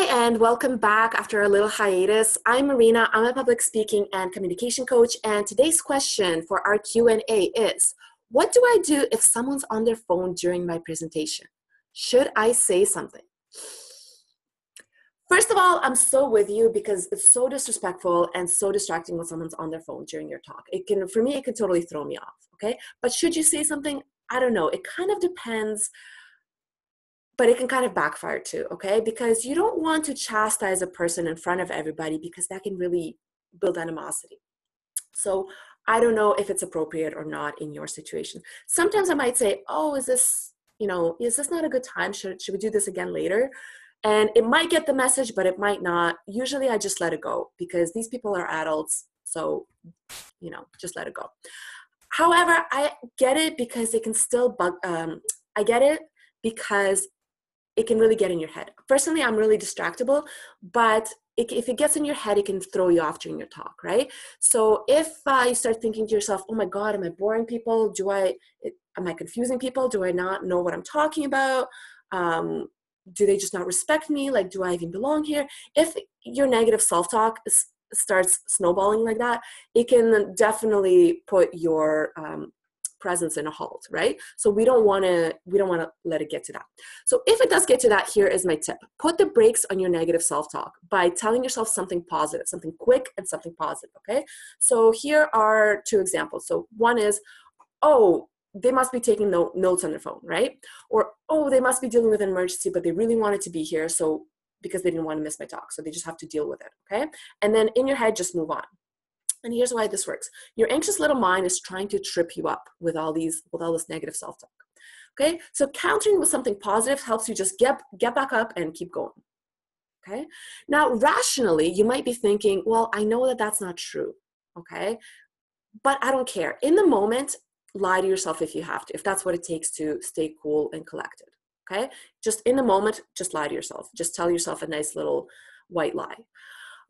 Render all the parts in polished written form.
and welcome back after a little hiatus. I'm Maryna. I'm a public speaking and communication coach, and today's question for our Q&A is, what do I do if someone's on their phone during my presentation? Should I say something? First of all, I'm so with you because it's so disrespectful and so distracting when someone's on their phone during your talk. For me, it can totally throw me off, okay? But should you say something? I don't know. It kind of depends. But it can kind of backfire too, okay? Because you don't want to chastise a person in front of everybody because that can really build animosity. So I don't know if it's appropriate or not in your situation. Sometimes I might say, oh, is this not a good time? Should we do this again later? And it might get the message, but it might not. Usually I just let it go because these people are adults. So, just let it go. However, I get it because it can still I get it because it can really get in your head. Personally, I'm really distractible, but if it gets in your head, it can throw you off during your talk, right? So if you start thinking to yourself, oh my God, am I boring people? Am I confusing people? Do I not know what I'm talking about? Do they just not respect me? Like, do I even belong here? If your negative self-talk starts snowballing like that, it can definitely put your presence in a halt, right? So we don't want to let it get to that. So if it does get to that, here is my tip. Put the brakes on your negative self-talk by telling yourself something positive, something quick and something positive, okay? So here are two examples. So one is, oh, they must be taking notes on their phone, right? Or, oh, they must be dealing with an emergency, but they really wanted to be here, so because they didn't want to miss my talk, so they just have to deal with it, okay? And then in your head, just move on. And here's why this works. Your anxious little mind is trying to trip you up with all this negative self-talk. Okay, so countering with something positive helps you just get back up and keep going. Okay, now rationally, you might be thinking, well, I know that that's not true. Okay, but I don't care. In the moment, lie to yourself if you have to, if that's what it takes to stay cool and collected. Okay, just in the moment, just lie to yourself. Just tell yourself a nice little white lie.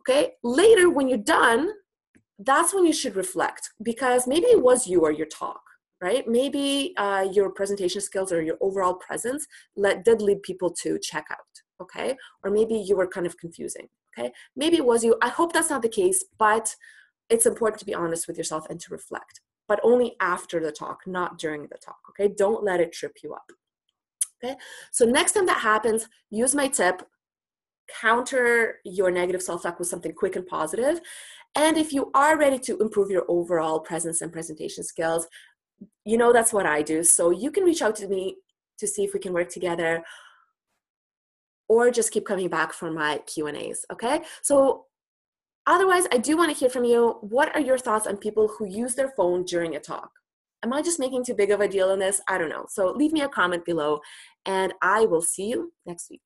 Okay, later when you're done, that's when you should reflect, because maybe it was you or your talk, right? Maybe your presentation skills or your overall presence did lead people to check out, okay? Or maybe you were kind of confusing, okay? Maybe it was you. I hope that's not the case, but it's important to be honest with yourself and to reflect, but only after the talk, not during the talk, okay? Don't let it trip you up, okay? So next time that happens, use my tip, counter your negative self-talk with something quick and positive. And if you are ready to improve your overall presence and presentation skills, that's what I do. So you can reach out to me to see if we can work together, or just keep coming back for my Q&As, okay? So otherwise, I do want to hear from you. What are your thoughts on people who use their phone during a talk? Am I just making too big of a deal in this? I don't know. So leave me a comment below, and I will see you next week.